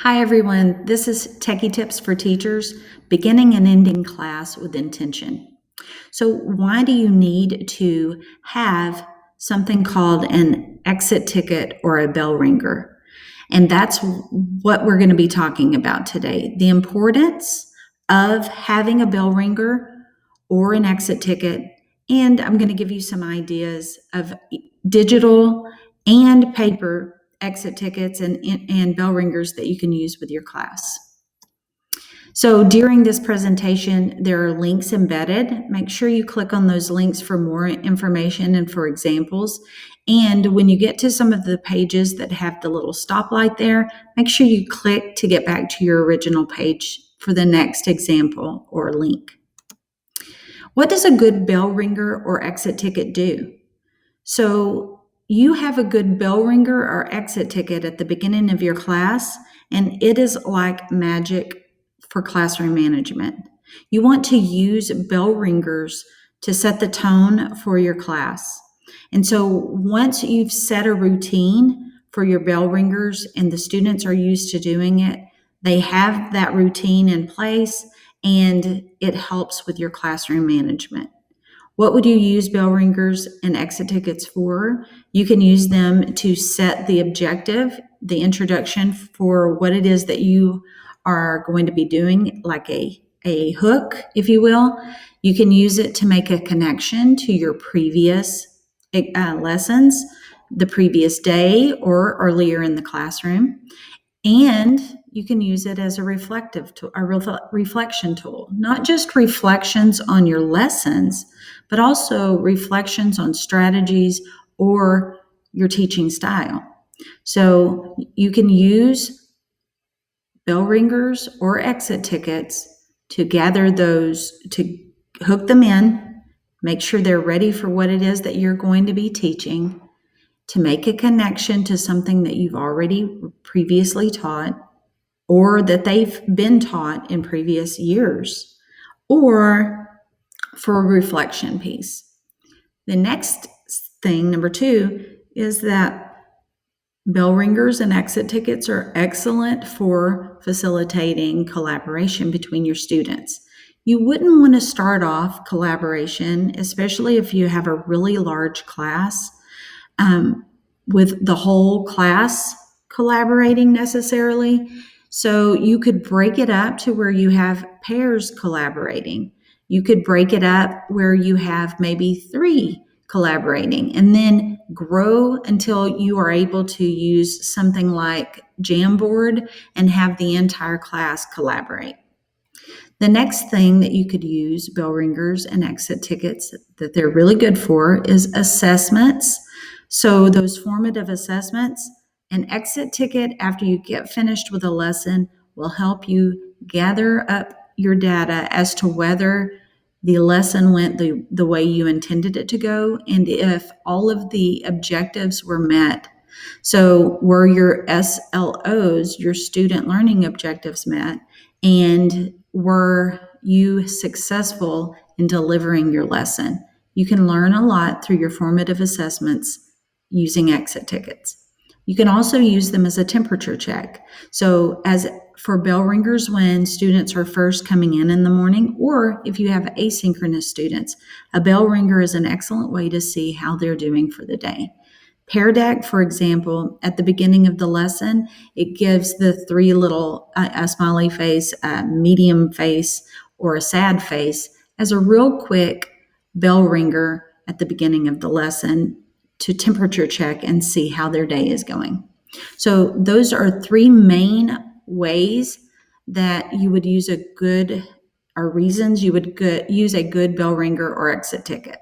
Hi everyone, this is Techie Tips for Teachers, beginning and ending class with intention. So why do you need to have something called an exit ticket or a bell ringer? And that's what we're going to be talking about today. The importance of having a bell ringer or an exit ticket. And I'm going to give you some ideas of digital and paper exit tickets and bell ringers that you can use with your class. So during this presentation, there are links embedded. Make sure you click on those links for more information and for examples. And when you get to some of the pages that have the little stoplight there, make sure you click to get back to your original page for the next example or link. What does a good bell ringer or exit ticket do? So you have a good bell ringer or exit ticket at the beginning of your class, and it is like magic for classroom management. You want to use bell ringers to set the tone for your class. And so once you've set a routine for your bell ringers and the students are used to doing it, they have that routine in place and it helps with your classroom management. What would you use bell ringers and exit tickets for? You can use them to set the objective, the introduction for what it is that you are going to be doing, like a hook, if you will. You can use it to make a connection to your previous lessons, the previous day or earlier in the classroom. And you can use it as a reflective tool, a reflection tool, not just reflections on your lessons, but also reflections on strategies or your teaching style. So you can use bell ringers or exit tickets to gather those, to hook them in, make sure they're ready for what it is that you're going to be teaching, to make a connection to something that you've already previously taught, or that they've been taught in previous years, or for a reflection piece. The next thing, number 2, is that bell ringers and exit tickets are excellent for facilitating collaboration between your students. You wouldn't want to start off collaboration, especially if you have a really large class, with the whole class collaborating necessarily. So you could break it up to where you have pairs collaborating. You could break it up where you have maybe 3 collaborating, and then grow until you are able to use something like Jamboard and have the entire class collaborate. The next thing that you could use bell ringers and exit tickets that they're really good for is assessments. So those formative assessments, an exit ticket after you get finished with a lesson will help you gather up your data as to whether the lesson went the way you intended it to go, and if all of the objectives were met. So were your SLOs, your student learning objectives, met? And were you successful in delivering your lesson? You can learn a lot through your formative assessments using exit tickets. You can also use them as a temperature check. So as for bell ringers when students are first coming in the morning, or if you have asynchronous students, a bell ringer is an excellent way to see how they're doing for the day. Pear Deck, for example, at the beginning of the lesson, it gives the 3 little, a smiley face, a medium face, or a sad face as a real quick bell ringer at the beginning of the lesson to temperature check and see how their day is going. So those are 3 main ways that you would use reasons you would use a good bell ringer or exit ticket.